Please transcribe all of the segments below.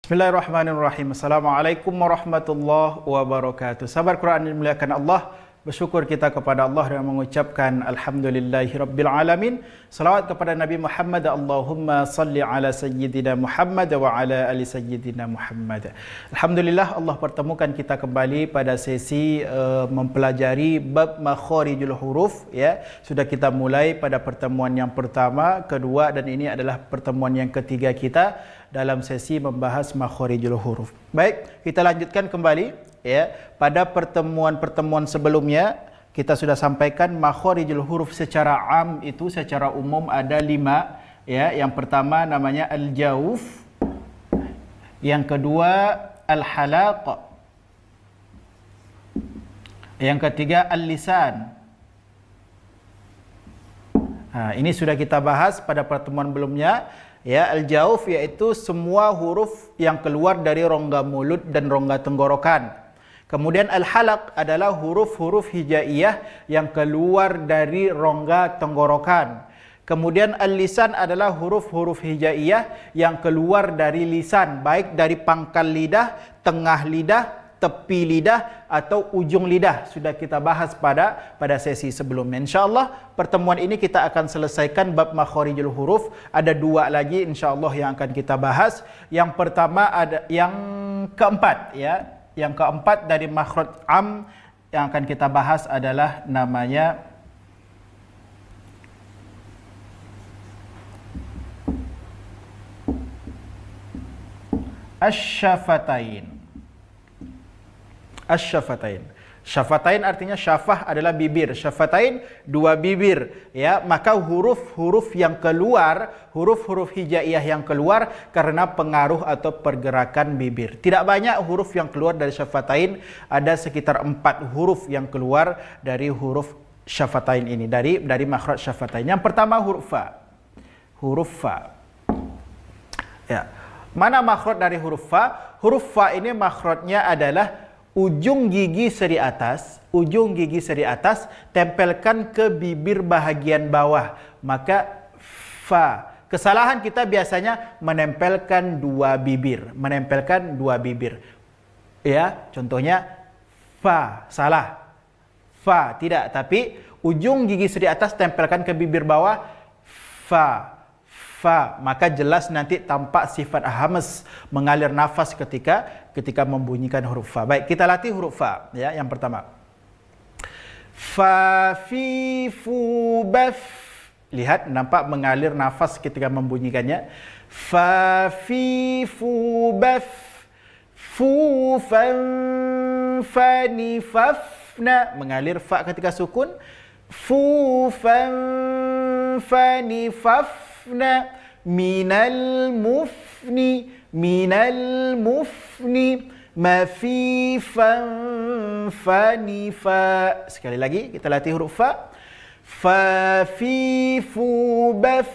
Bismillahirrahmanirrahim. Assalamualaikum warahmatullahi wabarakatuh. Sahabat Quran yang dimuliakan Allah, bersyukur kita kepada Allah dan mengucapkan alhamdulillahirabbil alamin. Salawat kepada Nabi Muhammad. Allahumma salli ala sayyidina Muhammad wa ala ali sayyidina Muhammad. Alhamdulillah Allah pertemukan kita kembali pada sesi mempelajari bab makharijul huruf, ya. Sudah kita mulai pada pertemuan yang pertama, kedua, dan ini adalah pertemuan yang ketiga kita dalam sesi membahas makharijul huruf. Baik, kita lanjutkan kembali, ya. Pada pertemuan-pertemuan sebelumnya kita sudah sampaikan makharijul huruf secara am itu secara umum ada 5, ya. Yang pertama namanya al-jauf, yang kedua al-halaq, yang ketiga al-lisan. Ini sudah kita bahas pada pertemuan sebelumnya. Ya, al-jauf yaitu semua huruf yang keluar dari rongga mulut dan rongga tenggorokan. Kemudian al-halaq adalah huruf-huruf hijaiyah yang keluar dari rongga tenggorokan. Kemudian al-lisan adalah huruf-huruf hijaiyah yang keluar dari lisan, baik dari pangkal lidah, tengah lidah, tepi lidah atau ujung lidah. Sudah kita bahas pada sesi sebelumnya. InsyaAllah pertemuan ini kita akan selesaikan bab makharijul huruf. Ada 2 lagi insyaAllah yang akan kita bahas. Yang pertama ada yang keempat, ya. Yang keempat dari makhraj am yang akan kita bahas adalah namanya asy-syafatain. Asy-syafatain. Syafatain artinya syafah adalah bibir, syafatain 2 bibir, ya. Maka huruf-huruf yang keluar, huruf-huruf hijaiyah yang keluar karena pengaruh atau pergerakan bibir. Tidak banyak huruf yang keluar dari syafatain, ada sekitar 4 huruf yang keluar dari huruf syafatain ini, dari makhraj syafatain. Yang pertama huruf fa. Huruf fa. Ya. Mana makhraj dari huruf fa? Huruf fa ini makhrajnya adalah ujung gigi seri atas, tempelkan ke bibir bahagian bawah, maka fa. Kesalahan kita biasanya menempelkan 2 bibir, ya. Contohnya fa, salah. Fa tidak, tapi ujung gigi seri atas tempelkan ke bibir bawah, fa. Maka jelas nanti tampak sifat hamas, mengalir nafas ketika membunyikan huruf fa. Baik, kita latih huruf fa, ya. Yang pertama fa, fi, fu, baf. Lihat, nampak mengalir nafas ketika membunyikannya. Fa, fi, fu, baf. Fu, fan, fani, fafna. Mengalir fa ketika sukun. Fu, fan, fani, fafna. Minal mufni, mafifan, fanifa. Sekali lagi kita latih huruf fa. Fa, fi, fu, baf.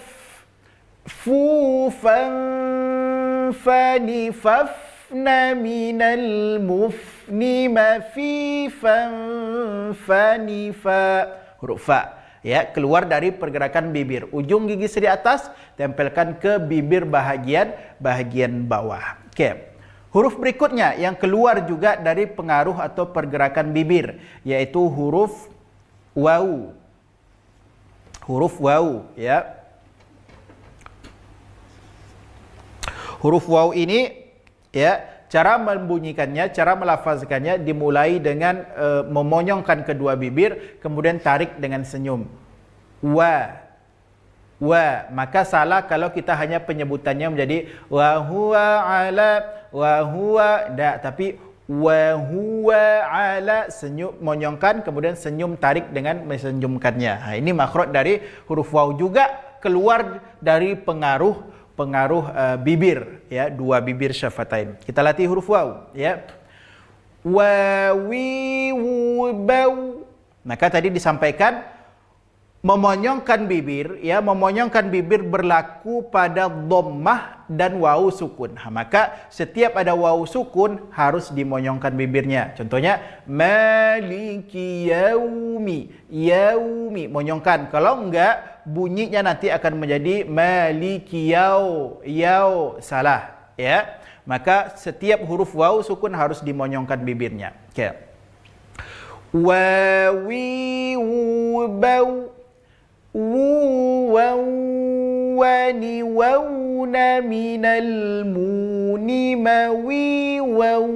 Fu, fan, fani, fafna. Minal mufni, mafifan, fanifa. Huruf fa, ya, keluar dari pergerakan bibir. Ujung gigi seri atas tempelkan ke bibir bahagian bawah. Oke. Huruf berikutnya yang keluar juga dari pengaruh atau pergerakan bibir, yaitu huruf waw. Huruf waw, ya. Huruf waw ini, ya, cara membunyikannya, cara melafazkannya dimulai dengan memonyongkan kedua bibir, kemudian tarik dengan senyum. Wa. Maka salah kalau kita hanya penyebutannya menjadi wa huwa ala, wa huwa, tapi wa huwa ala, senyum monyongkan, kemudian senyum tarik dengan mensenyumkannya. Ini makhraj dari huruf waw, juga keluar dari pengaruh bibir, ya, 2 bibir syafatain. Kita latih huruf waw, ya. Wa, wi, wu, baw. Maka tadi disampaikan memonyongkan bibir, ya, memonyongkan bibir berlaku pada dhammah dan waw sukun. Maka setiap ada waw sukun harus dimonyongkan bibirnya. Contohnya maliki yaumi, monyongkan. Kalau enggak, bunyinya nanti akan menjadi maliki yau, salah, ya. maka setiap huruf waw sukun harus dimonyongkan bibirnya. Okay. Wawi wubau waw wani wawna minal muni mawi waw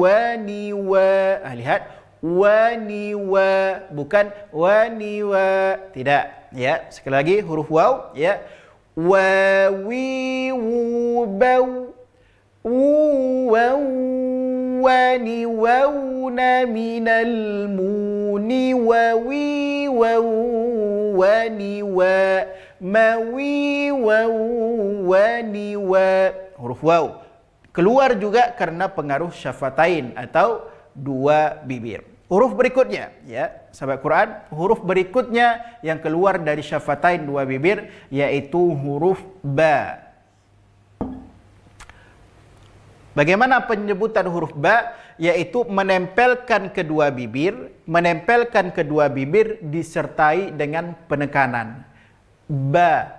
wani wa. Lihat, wani wa, bukan wani wa, tidak. Ya, sekali lagi huruf waw, ya. Wawi wubau waw wani wawna minal muni wawi waw wani wa mawi waw wani wa. Huruf waw keluar juga karena pengaruh syafatain atau dua bibir. Huruf berikutnya, ya, sahabat Quran, huruf berikutnya yang keluar dari syafatain dua bibir yaitu huruf ba. Bagaimana penyebutan huruf ba? Yaitu menempelkan kedua bibir disertai dengan penekanan. Ba,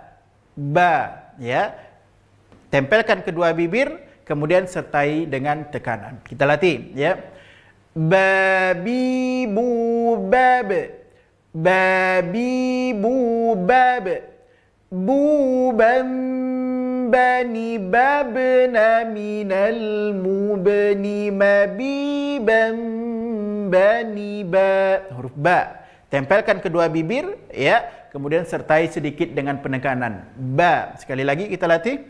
ya. Tempelkan kedua bibir, kemudian sertai dengan tekanan. Kita latih, ya. Babi bu bab, babi bu bab, buban bani babna minal mubni mabiban bani ba. Huruf ba, tempelkan kedua bibir, ya, kemudian sertai sedikit dengan penekanan. Ba, sekali lagi kita latih.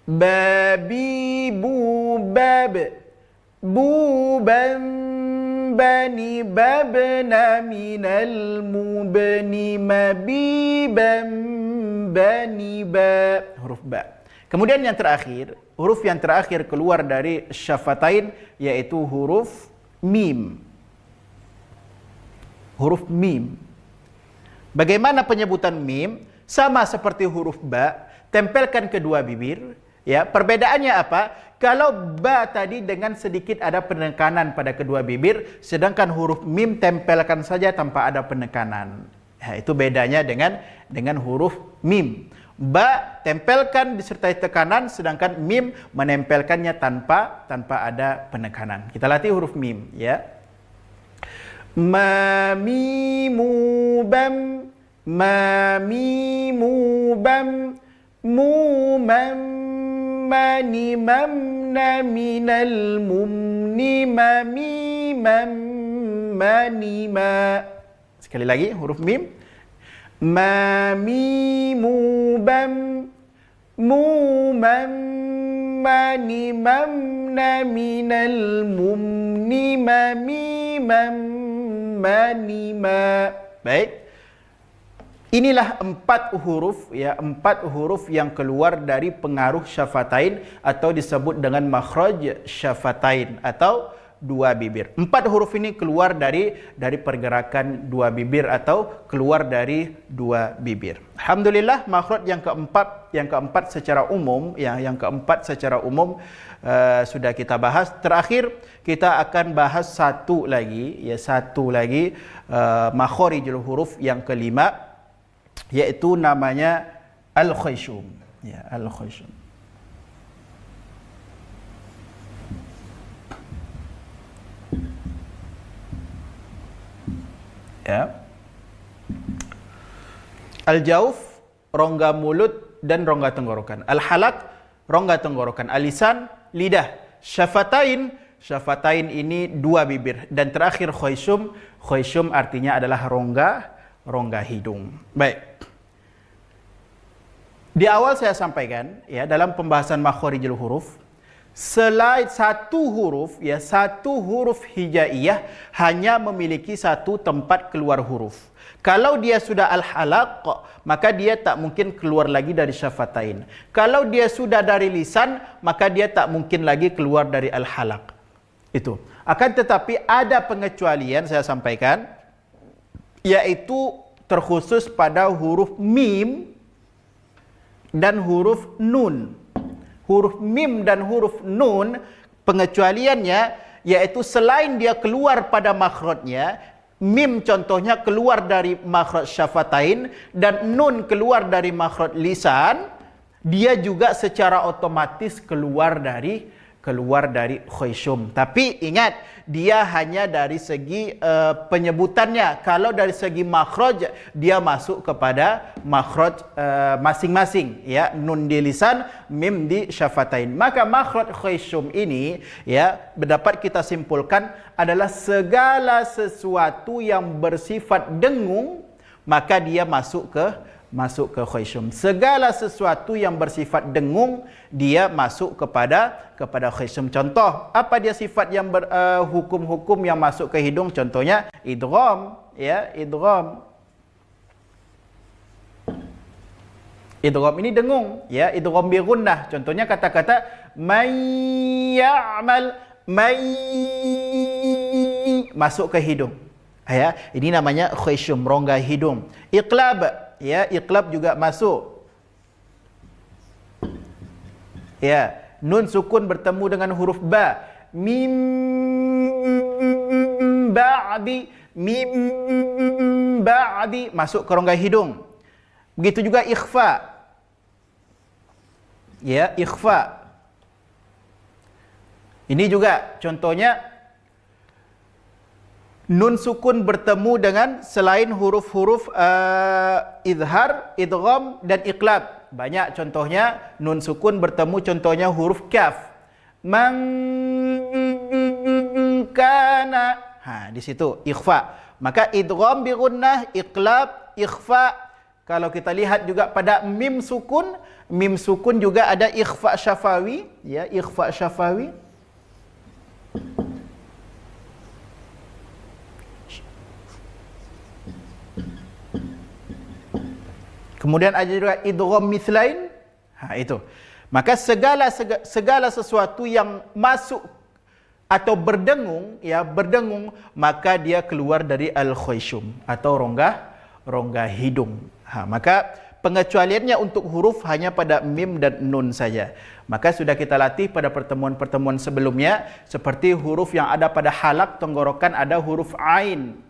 Babi bu bab, buban bani babna minal mubni mabiban bani ba. Huruf ba. Kemudian yang terakhir, huruf yang terakhir keluar dari syafatain yaitu huruf mim. Huruf mim. Bagaimana penyebutan mim? Sama seperti huruf ba, tempelkan kedua bibir. Ya, perbedaannya apa? Kalau ba tadi dengan sedikit ada penekanan pada kedua bibir, sedangkan huruf mim tempelkan saja tanpa ada penekanan. Ya, itu bedanya dengan huruf mim. Ba tempelkan disertai tekanan, sedangkan mim menempelkannya tanpa ada penekanan. Kita latih huruf mim, ya. Ma mimu bam, ma mimu bam, mu mam mani mamna minal mumni mami mam mani ma. Sekali lagi huruf mim. Ma mimu bam, mu mam mani mamna minal mumni mami mam mani ma. Baik. Inilah empat huruf, ya, empat huruf yang keluar dari pengaruh syafatain atau disebut dengan makhraj syafatain atau dua bibir. Empat huruf ini keluar dari pergerakan dua bibir atau keluar dari dua bibir. Alhamdulillah, makhraj yang keempat secara umum, yang keempat secara umum sudah kita bahas. Terakhir kita akan bahas satu lagi makhrijul huruf yang kelima, yaitu namanya al-khayshum, ya, al-khayshum. Ya. Al-jauf, rongga mulut dan rongga tenggorokan. Al-halaq, rongga tenggorokan. Al-lisan, lidah. Syafatain ini dua bibir. Dan terakhir khayshum artinya adalah rongga hidung. Baik. Di awal saya sampaikan, ya, dalam pembahasan makhrijul huruf, selain satu huruf hijaiyah hanya memiliki satu tempat keluar huruf. Kalau dia sudah al-halaq, maka dia tak mungkin keluar lagi dari syafatain. Kalau dia sudah dari lisan, maka dia tak mungkin lagi keluar dari al-halaq. Itu. Akan tetapi ada pengecualian saya sampaikan, yaitu terkhusus pada huruf mim dan huruf nun. Huruf mim dan huruf nun, pengecualiannya yaitu selain dia keluar pada makhrajnya, mim contohnya keluar dari makhraj syafatain dan nun keluar dari makhraj lisan, dia juga secara otomatis keluar dari keluar dari khusyum. Tapi ingat, dia hanya dari segi penyebutannya. Kalau dari segi makhraj, dia masuk kepada makhraj masing-masing, ya, nun di lisan, mim di syafatain. Maka makhraj khusyum ini, ya, dapat kita simpulkan adalah segala sesuatu yang bersifat dengung, maka dia masuk ke khusyum. Segala sesuatu yang bersifat dengung, dia masuk kepada khusyum. Contoh, apa dia sifat yang hukum-hukum yang masuk ke hidung? Contohnya idgham, ya, idgham. Idgham ini dengung, ya, idgham bi gunnah. Contohnya kata-kata may ya'mal, may, masuk ke hidung. Ya, ini namanya khusyum, rongga hidung. Iqlab, ya, iqlab juga masuk. Ya, nun sukun bertemu dengan huruf ba. Mim ba'di, mim ba'di, masuk ke rongga hidung. Begitu juga ikhfa. Ya, ikhfa. Ini juga contohnya nun sukun bertemu dengan selain huruf-huruf izhar, idgham dan iqlab. Banyak contohnya nun sukun bertemu, contohnya huruf kaf. Man kana. Di situ ikhfa. Maka idgham bi gunnah, iqlab, ikhfa. Kalau kita lihat juga pada mim sukun juga ada ikhfa syafawi, ya, ikhfa syafawi. Kemudian ada juga idgham mithlain. Itu. Maka segala sesuatu yang masuk atau berdengung, ya, berdengung, maka dia keluar dari al-khusyum atau rongga hidung. Maka pengecualiannya untuk huruf hanya pada mim dan nun saja. Maka sudah kita latih pada pertemuan-pertemuan sebelumnya, seperti huruf yang ada pada halak tenggorokan ada huruf ain.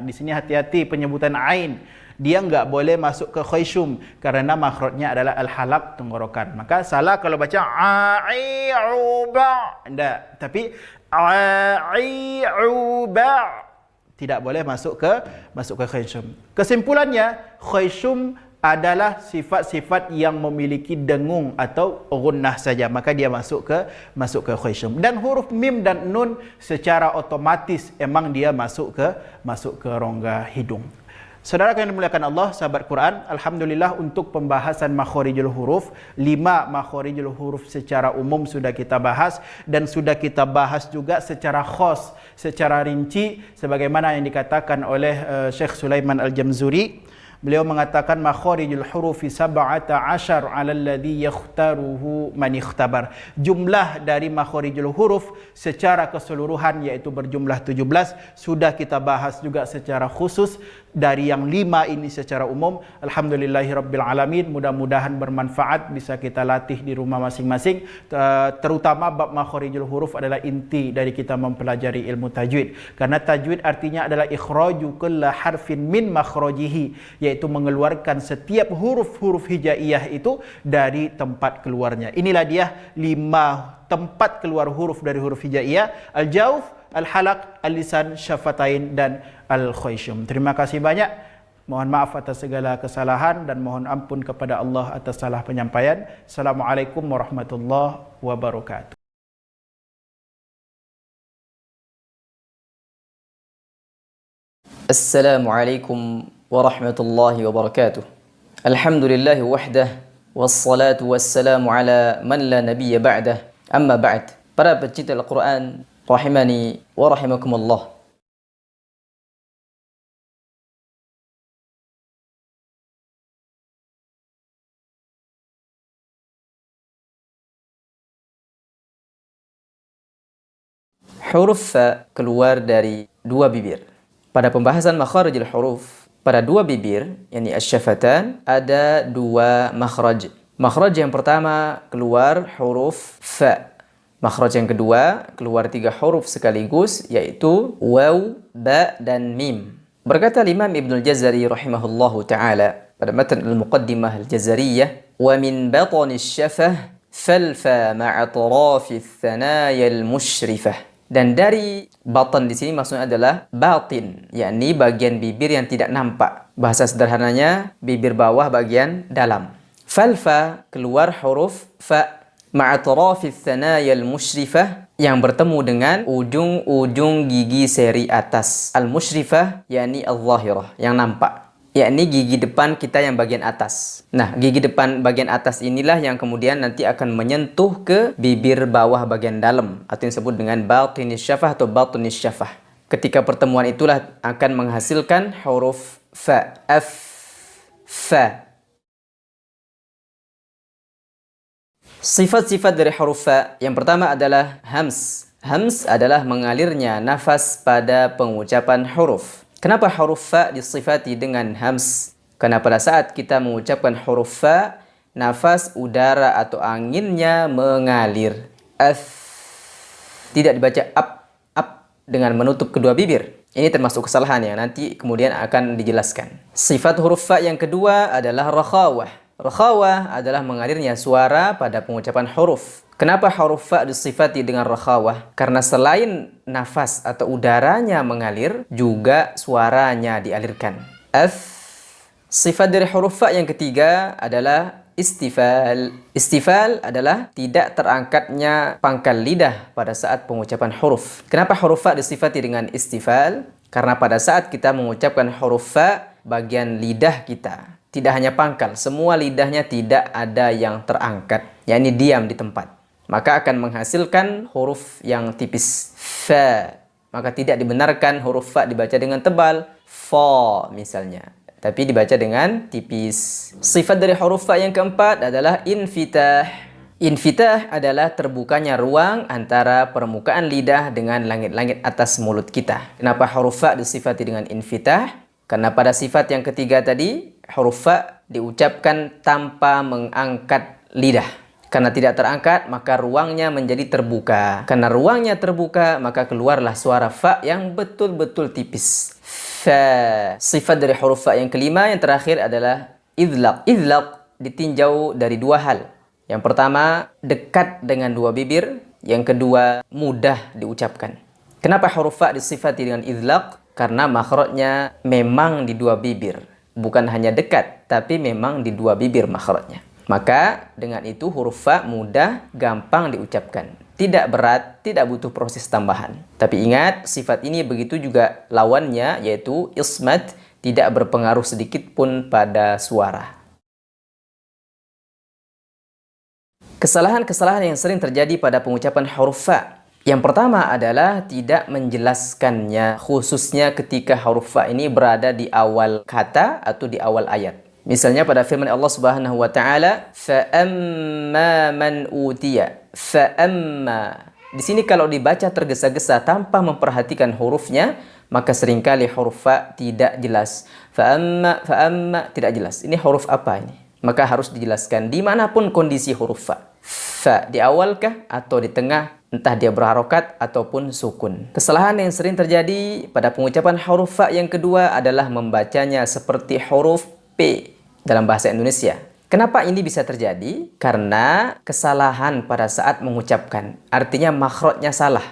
Di sini hati-hati penyebutan ain. Dia enggak boleh masuk ke khusyum karena makhrajnya adalah al-halaq, tenggorokan. Maka salah kalau baca ai'uba, enggak, tapi ai'uba, tidak boleh masuk ke khusyum. Kesimpulannya, khusyum adalah sifat-sifat yang memiliki dengung atau gunnah saja, maka dia masuk ke khusyum. Dan huruf mim dan nun secara otomatis emang dia masuk ke rongga hidung. Saudara yang dimuliakan Allah, sahabat Quran, alhamdulillah untuk pembahasan makharijul huruf, 5 makharijul huruf secara umum sudah kita bahas, dan sudah kita bahas juga secara khas, secara rinci, sebagaimana yang dikatakan oleh Syekh Sulaiman Al-Jamzuri. Beliau mengatakan makharijul hurufi 17 'ala alladhi yakhtaruhu man ikhtabar. Jumlah dari makharijul huruf secara keseluruhan yaitu berjumlah 17, sudah kita bahas juga secara khusus dari yang 5 ini secara umum. Alhamdulillahirabbil alamin, mudah-mudahan bermanfaat, bisa kita latih di rumah masing-masing. Terutama bab makharijul huruf adalah inti dari kita mempelajari ilmu tajwid. Karena tajwid artinya adalah ikhraju kulli harfin min makhrajihi, yaitu mengeluarkan setiap huruf-huruf hijaiyah itu dari tempat keluarnya. Inilah dia 5 tempat keluar huruf dari huruf hijaiyah: al-jauf, al-halaq, al-lisan, syafatain dan al-khusyum. Terima kasih banyak. Mohon maaf atas segala kesalahan dan mohon ampun kepada Allah atas salah penyampaian. Assalamualaikum warahmatullahi wabarakatuh. Assalamualaikum warahmatullahi wabarakatuh. Alhamdulillah wahdah, wassalatu wassalamu ala man la nabiyya ba'dah. Amma ba'd. Para pecinta Al-Quran, rahimani wa rahimakumullah. Huruf fa keluar dari 2 bibir. Pada pembahasan makharijul huruf, pada 2 bibir, yakni asy-syafatan, ada 2 makhraj. Makhraj yang pertama keluar huruf fa. Makhraj yang kedua keluar 3 huruf sekaligus, yaitu waw, ba dan mim. Berkata Imam Ibnul Jazari rahimahullahu taala pada matan al-Muqaddimah al-Jazariyah, wa min batni syafah Falfa ma'atrafi thanaya al-musyrifah. Dan dari batan di sini maksudnya adalah batin, yakni bagian bibir yang tidak nampak. Bahasa sederhananya bibir bawah bagian dalam. Falfa keluar huruf fa ma'atrafi thanaya al-musyrifah yang bertemu dengan ujung-ujung gigi seri atas. Al-musyrifah yakni al-zahirah yang nampak, yakni gigi depan kita yang bagian atas. Nah, gigi depan bagian atas inilah yang kemudian nanti akan menyentuh ke bibir bawah bagian dalam, atau yang disebut dengan batinis syafah atau batunis syafah. Ketika pertemuan itulah akan menghasilkan huruf fa, fa. Sifat-sifat dari huruf fa yang pertama adalah hams. Hams adalah mengalirnya nafas pada pengucapan huruf. Kenapa huruf fa disifati dengan hams? Karena pada saat kita mengucapkan huruf fa, nafas udara atau anginnya mengalir. Tidak dibaca up dengan menutup kedua bibir. Ini termasuk kesalahan yang nanti kemudian akan dijelaskan. Sifat huruf fa yang kedua adalah rakhawah. Rakhawah adalah mengalirnya suara pada pengucapan huruf. Kenapa huruf fa disifati dengan rakhawah? Karena selain nafas atau udaranya mengalir, juga suaranya dialirkan. Sifat dari huruf fa yang ketiga adalah istifal. Istifal adalah tidak terangkatnya pangkal lidah pada saat pengucapan huruf. Kenapa huruf fa disifati dengan istifal? Karena pada saat kita mengucapkan huruf fa, bagian lidah kita tidak hanya pangkal, semua lidahnya tidak ada yang terangkat, yakni diam di tempat. Maka akan menghasilkan huruf yang tipis, fa. Maka tidak dibenarkan huruf fa dibaca dengan tebal, fa misalnya, tapi dibaca dengan tipis. Sifat dari huruf fa yang keempat adalah infitah. Infitah adalah terbukanya ruang antara permukaan lidah dengan langit-langit atas mulut kita. Kenapa huruf fa disifati dengan infitah? Karena pada sifat yang ketiga tadi, huruf fa diucapkan tanpa mengangkat lidah. Karena tidak terangkat, maka ruangnya menjadi terbuka. Karena ruangnya terbuka, maka keluarlah suara fa yang betul-betul tipis. Fa. Sifat dari huruf fa yang kelima, yang terakhir adalah idlaq. Idlaq ditinjau dari dua hal. Yang pertama, dekat dengan dua bibir. Yang kedua, mudah diucapkan. Kenapa huruf fa disifati dengan idlaq? Karena makhrajnya memang di dua bibir. Bukan hanya dekat, tapi memang di dua bibir makhrajnya. Maka dengan itu huruf fa mudah, gampang diucapkan. Tidak berat, tidak butuh proses tambahan. Tapi ingat, sifat ini begitu juga lawannya, yaitu ismat, tidak berpengaruh sedikit pun pada suara. Kesalahan-kesalahan yang sering terjadi pada pengucapan huruf fa. Yang pertama adalah tidak menjelaskannya, khususnya ketika huruf fa ini berada di awal kata atau di awal ayat. Misalnya pada firman Allah Subhanahu wa taala, fa amma man utiya. Fa amma. Di sini kalau dibaca tergesa-gesa tanpa memperhatikan hurufnya, maka seringkali huruf fa tidak jelas. Fa amma tidak jelas. Ini huruf apa ini? Maka harus dijelaskan dimanapun kondisi huruf fa. Fa di awal kah atau di tengah, entah dia berharokat ataupun sukun. Kesalahan yang sering terjadi pada pengucapan huruf fa yang kedua adalah membacanya seperti huruf P dalam bahasa Indonesia. Kenapa ini bisa terjadi? Karena kesalahan pada saat mengucapkan. Artinya makhrajnya salah.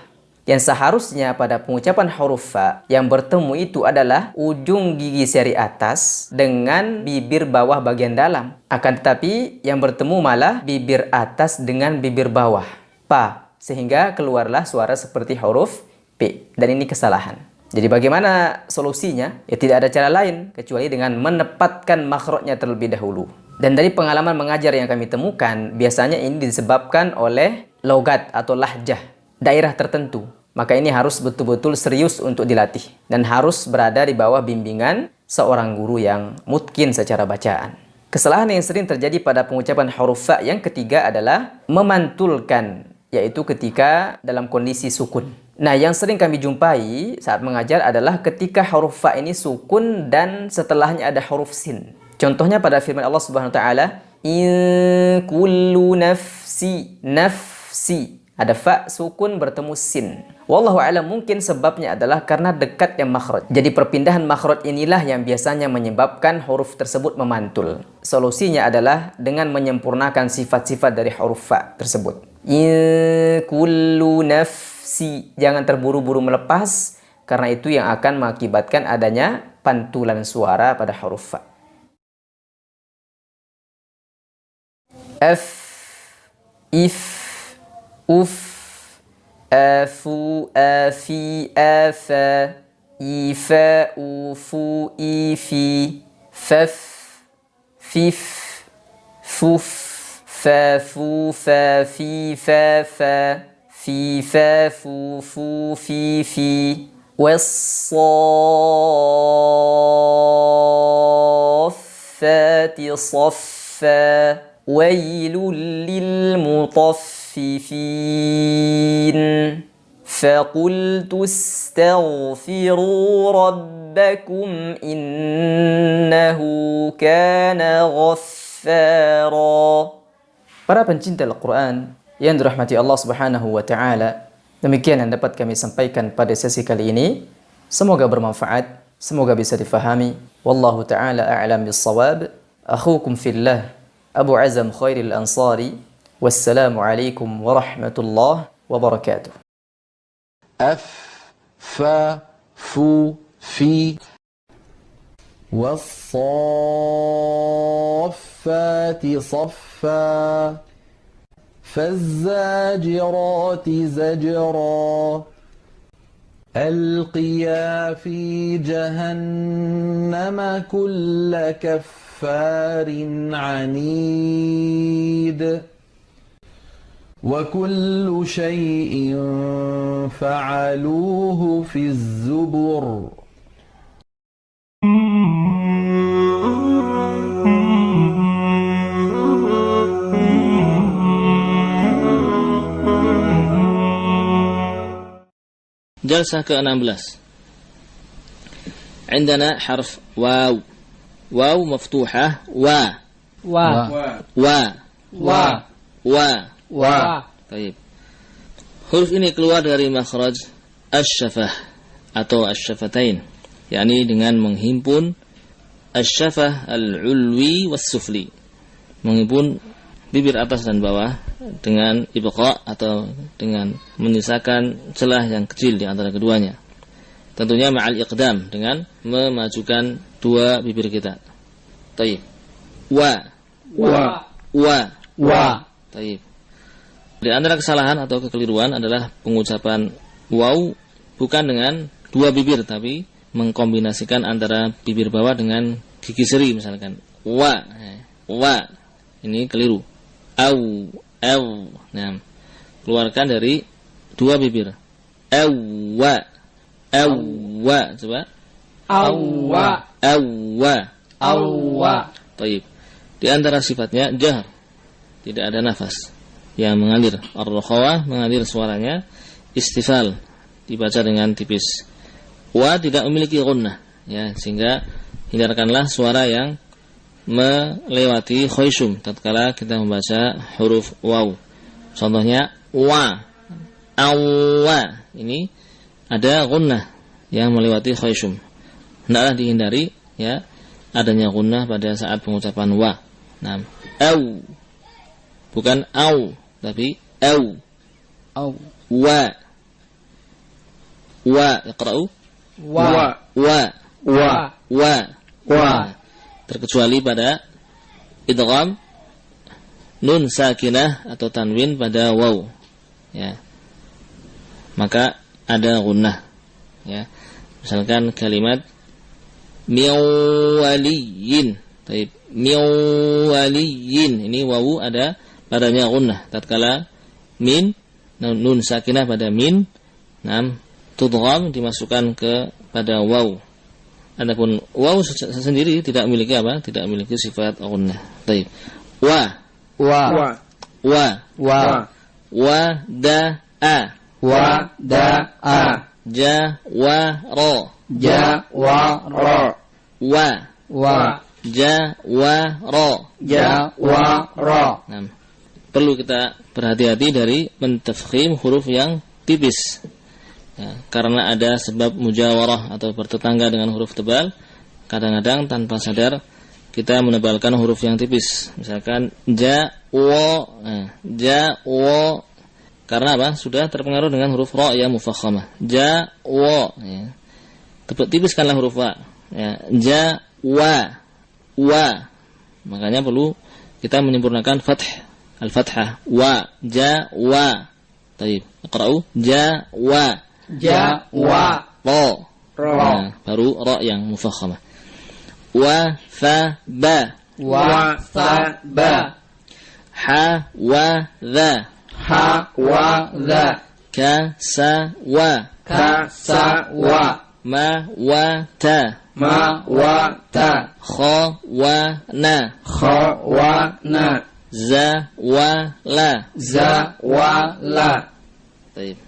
Yang seharusnya pada pengucapan huruf fa yang bertemu itu adalah ujung gigi seri atas dengan bibir bawah bagian dalam. Akan tetapi yang bertemu malah bibir atas dengan bibir bawah, pa, sehingga keluarlah suara seperti huruf P. Dan ini kesalahan. Jadi bagaimana solusinya? Ya tidak ada cara lain kecuali dengan menepatkan makhrajnya terlebih dahulu. Dan dari pengalaman mengajar yang kami temukan, biasanya ini disebabkan oleh logat atau lahjah daerah tertentu. Maka ini harus betul-betul serius untuk dilatih dan harus berada di bawah bimbingan seorang guru yang mutkin secara bacaan. Kesalahan yang sering terjadi pada pengucapan huruf fa yang ketiga adalah memantulkan, yaitu ketika dalam kondisi sukun. Nah, yang sering kami jumpai saat mengajar adalah ketika huruf fa ini sukun dan setelahnya ada huruf sin. Contohnya pada firman Allah Subhanahu wa taala, in kullu nafsi. ada fa sukun bertemu sin. Wallahu a'lam, mungkin sebabnya adalah karena dekatnya makhraj. Jadi perpindahan makhraj inilah yang biasanya menyebabkan huruf tersebut memantul. Solusinya adalah dengan menyempurnakan sifat-sifat dari huruf fa tersebut. In kullu nafsi, jangan terburu-buru melepas, karena itu yang akan mengakibatkan adanya pantulan suara pada huruf fa. F, if, uf, afu, afi, afa, ifa, ufu, ifi, faf, fif, fuf, fafu, fafi, fafa, fifa, fufu, fifi, wassafati صفا ويل للمطففين فقلت استغفروا ربكم إنه كان غفارا. Para pencinta Al-Quran yang dirahmati Allah Subhanahu wa taala, demikian yang dapat kami sampaikan pada sesi kali ini. Semoga bermanfaat, semoga bisa difahami. Wallahu taala a'lam bis-shawab. Akhukum fillah, Abu Azam Khairil Ansari. Wassalamu alaikum warahmatullahi wabarakatuh. F, fa, fu, fi. والصافات صفا فالزاجرات زجرا ألقيا في جهنم كل كفار عنيد وكل شيء فعلوه في الزبر. جلسة ke-16. عندنا حرف واو. واو مفتوحة و طيب. Huruf ini keluar dari makhraj asy-syafah atau asy-syafatain, yakni dengan menghimpun asy-syafah al-ulwi was-sufli, menghimpun bibir atas dan bawah dengan ibqa atau dengan menyisakan celah yang kecil di antara keduanya. Tentunya ma'al iqdam, dengan memajukan dua bibir kita. Taib. Wa. Taib. Di antara kesalahan atau kekeliruan adalah pengucapan waw bukan dengan dua bibir, tapi mengkombinasikan antara bibir bawah dengan gigi seri, misalkan wa. Ini keliru. Au. Nah, keluarkan dari dua bibir. Awwa. Coba. Awwa. Taib. Di antara sifatnya jahr, tidak ada nafas yang mengalir. Ar-rakhawah mengalir suaranya, istifal dibaca dengan tipis. Wa tidak memiliki gunnah, ya, sehingga hindarkanlah suara yang melewati khayshum tatkala kita membaca huruf waw. Contohnya wa, awwa, ini ada gunnah yang melewati khayshum. Hendaklah dihindari, ya, adanya gunnah pada saat pengucapan wa. Nah, au, bukan au, tapi au. Wa, iqra'u. Wa. Terkecuali pada idgham nun sakinah atau tanwin pada waw, ya, maka ada gunnah, ya. Misalkan kalimat miwaliyin. Taib. Miwaliyin, ini wawu ada padanya gunnah tatkala min nun sakinah pada min, tudgham dimasukkan ke pada waw. Adapun waw sendiri tidak memiliki apa? Tidak memiliki sifat gunnah. Baik. Wa da'a. Jawara. Jawara. Nah, perlu kita berhati-hati dari mentafkhim huruf yang tipis. Ya, karena ada sebab mujawarah atau bertetangga dengan huruf tebal, kadang-kadang tanpa sadar kita menebalkan huruf yang tipis. Misalkan ja, wa, ja, wa. Karena apa? Sudah terpengaruh dengan huruf ra yang mufakhamah. Ja, wa. Ya. Tipiskanlah huruf wa. Ya. Ja, wa, wa. Makanya perlu kita menyempurnakan fath, al-fathah. Wa, ja, wa. Baik, iqra'u ja, wa. Ja, wa. Ra. Ra. Nah, baru ra yang mufakhamah. Wa, fa, ba. Wa, fa, ba. Ha, wa, dha. Ha, wa, dha. Ka, sa, wa. Ka, sa, wa. Ma, wa, ta. Ma, wa, ta. Kha, wa, na. Kha, wa, na. Za, wa, la. Za, wa, la. Baik.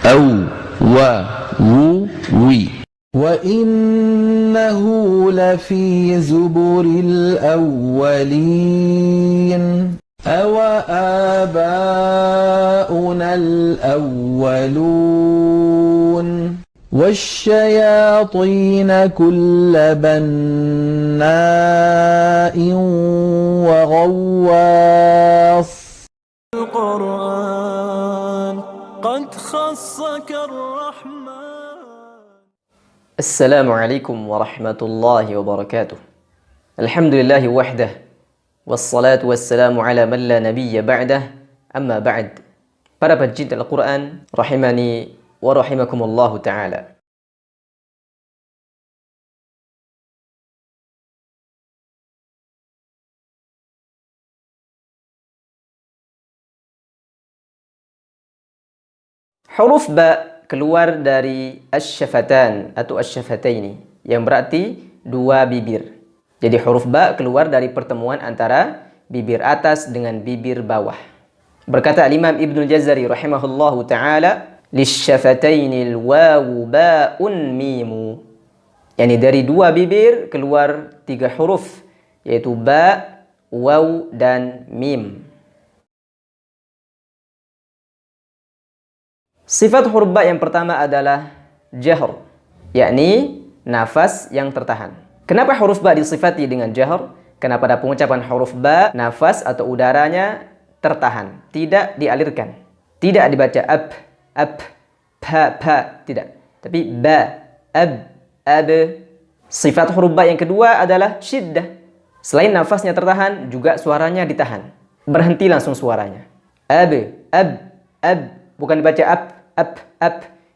أو و وي وإنه لفي زبر الأولين أو آباؤنا الأولون والشياطين كل بناء وغواص القرآن قد خصك الرحمن. Assalamualaikum warahmatullahi wabarakatuh. Alhamdulillahi wahdah. Wassalatu wassalamu ala man la nabiyya ba'dah. Amma ba'd. Para pencinta Al-Quran, rahimani wa rahimakumullahu ta'ala. Huruf ba keluar dari asy-syafatan atau asy-syafataini yang berarti dua bibir. Jadi huruf ba keluar dari pertemuan antara bibir atas dengan bibir bawah. Berkata Imam Ibnul Jazari rahimahullahu taala, "Lisy-syafataini al-wawu ba'un mimu." Yani dari dua bibir keluar tiga huruf, yaitu ba, waw dan mim. Sifat huruf ba yang pertama adalah jahr, yakni nafas yang tertahan. Kenapa huruf ba disifati dengan jahr? Karena pada pengucapan huruf ba, nafas atau udaranya tertahan, tidak dialirkan. Tidak dibaca ab, pa, tidak. Tapi ba, ab. Sifat huruf ba yang kedua adalah syiddah. Selain nafasnya tertahan, juga suaranya ditahan. Berhenti langsung suaranya. Ab. Bukan dibaca ab,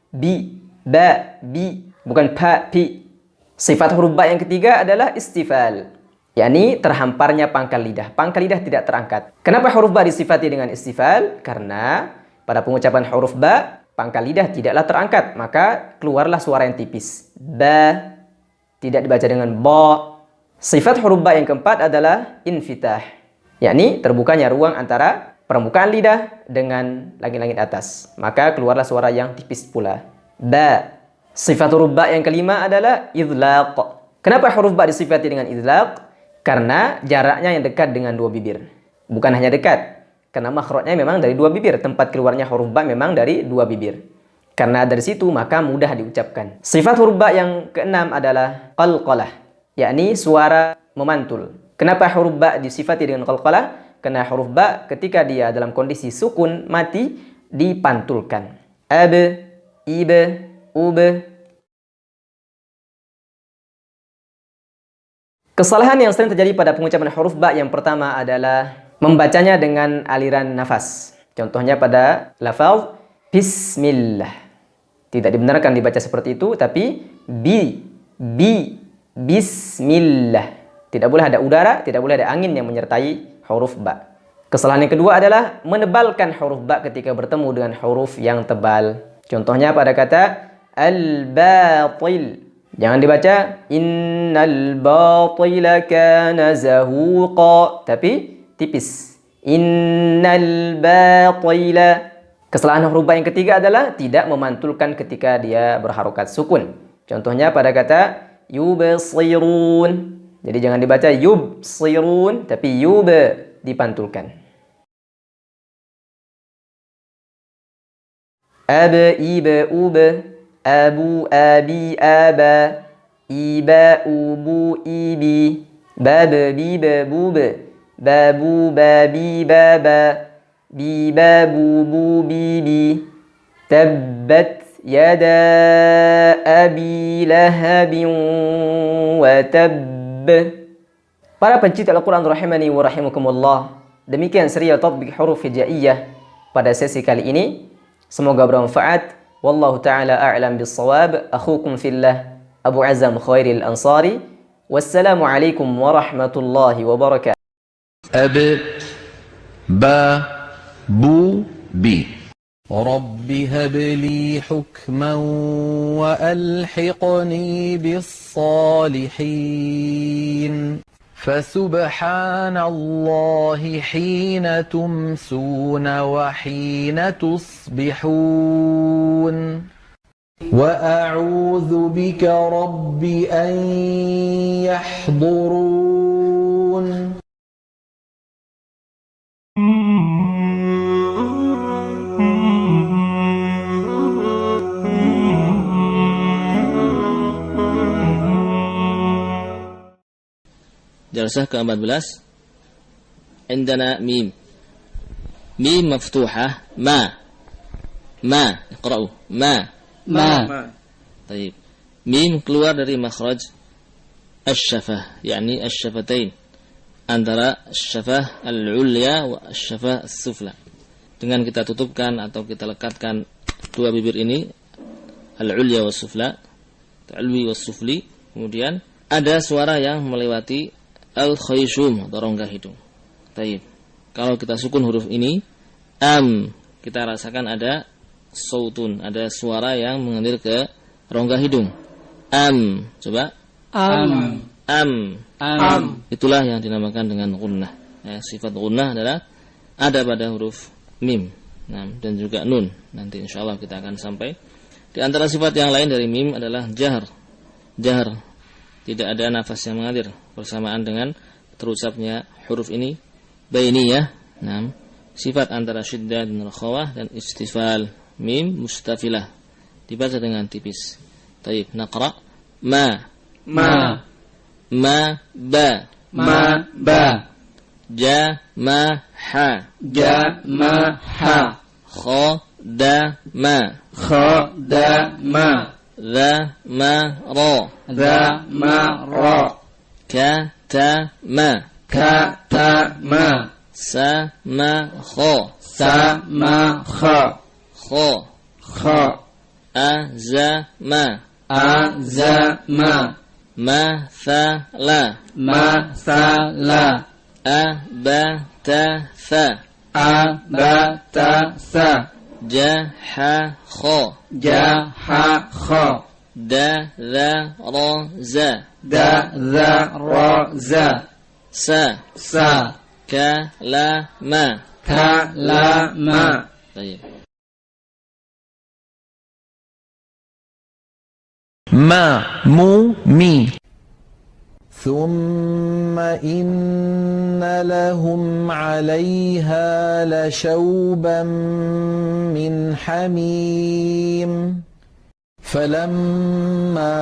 bi, ba, bi, bukan pa, pi. Sifat huruf ba yang ketiga adalah istifal, yakni terhamparnya pangkal lidah. Pangkal lidah tidak terangkat. Kenapa huruf ba disifati dengan istifal? Karena pada pengucapan huruf ba, pangkal lidah tidaklah terangkat, maka keluarlah suara yang tipis. Ba, tidak dibaca dengan ba. Sifat huruf ba yang keempat adalah infitah, yakni terbukanya ruang antara permukaan lidah dengan langit-langit atas, maka keluarlah suara yang tipis pula. Ba. Sifat huruf ba yang kelima adalah idlaq. Kenapa huruf ba disifati dengan idlaq? Karena jaraknya yang dekat dengan dua bibir. Bukan hanya dekat, karena makhrajnya memang dari dua bibir. Tempat keluarnya huruf ba memang dari dua bibir. Karena dari situ maka mudah diucapkan. Sifat huruf ba yang keenam adalah qalqalah, yakni suara memantul. Kenapa huruf ba disifati dengan qalqalah? Karena huruf ba ketika dia dalam kondisi sukun mati dipantulkan. Ab, ib, ub. Kesalahan yang sering terjadi pada pengucapan huruf ba yang pertama adalah membacanya dengan aliran nafas. Contohnya pada lafaz bismillah. Tidak dibenarkan dibaca seperti itu, tapi bismillah. Tidak boleh ada udara, tidak boleh ada angin yang menyertai huruf ba. Kesalahan yang kedua adalah menebalkan huruf ba ketika bertemu dengan huruf yang tebal. Contohnya pada kata al-batil. Jangan dibaca innal batila kana zahuqa, tapi tipis. Innal batila. Kesalahan huruf ba yang ketiga adalah tidak memantulkan ketika dia berharokat sukun. Contohnya pada kata yubsirun. Jadi jangan dibaca yubsirun, tapi yub dipantulkan. Ab, ib, ub, abu, abi, aba, iba, ubu, ibi, bab, bib, bub, babu, babi, baba, biba, bubu, bibi, tabbat yada abi lahabin wa tabb. Para pencinta Al-Quran rahimani wa rahimakumullah, demikian serial tatbik huruf hijaiyah pada sesi kali ini. Semoga bermanfaat. Wallahu ta'ala a'lam bis-shawab. Akhukum fillah, Abu Azam Khairil Ansari. Wassalamu alaikum warahmatullahi wabarakatuh. أب با بو بي رب هب لي حكما وألحقني بالصالحين فسبحان الله حين تمسون وحين تصبحون وأعوذ بك رب أن يحضرون. Jalsah ke-14. Indana mim. Mim maftuhah ma. Ma, iqra'u. Ma. Baik. Mim keluar dari makhraj asy-syafah, yakni asy-syafatain. Antara asy-syafah al-ulya wa asy-syafah as-sufla. Dengan kita tutupkan atau kita lekatkan dua bibir ini, al-ulya wa sufla, al-ulwi wa sufli, kemudian ada suara yang melewati al-khayshum atau rongga hidung. Baik. Kalau kita sukun huruf ini, kita rasakan ada sautun, ada suara yang mengalir ke rongga hidung. Coba. Itulah yang dinamakan dengan gunnah. Ya, sifat gunnah adalah ada pada huruf mim, dan juga nun. Nanti insyaallah kita akan sampai. Di antara sifat yang lain dari mim adalah jahr. Jahr, tidak ada nafas yang mengalir bersamaan dengan terucapnya huruf ini bainiyah. Sifat antara syiddah dan rakhawah dan istifal. Mim mustafilah, dibaca dengan tipis. Taib, naqra. Ma ba ja ma ha kha da ma dha ma ra ka ta ma sa ma kha kha a za ma ma tha la a ba ta fa ja ha kha da za ra za sa ka la ma Baik. ما مو مي ثم إن لهم عليها لشوبا من حميم فلما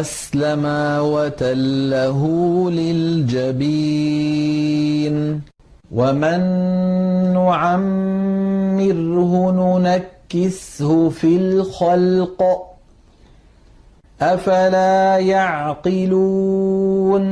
أسلما وتله للجبين ومن نعمره ننكسه في الخلق أفلا يعقلون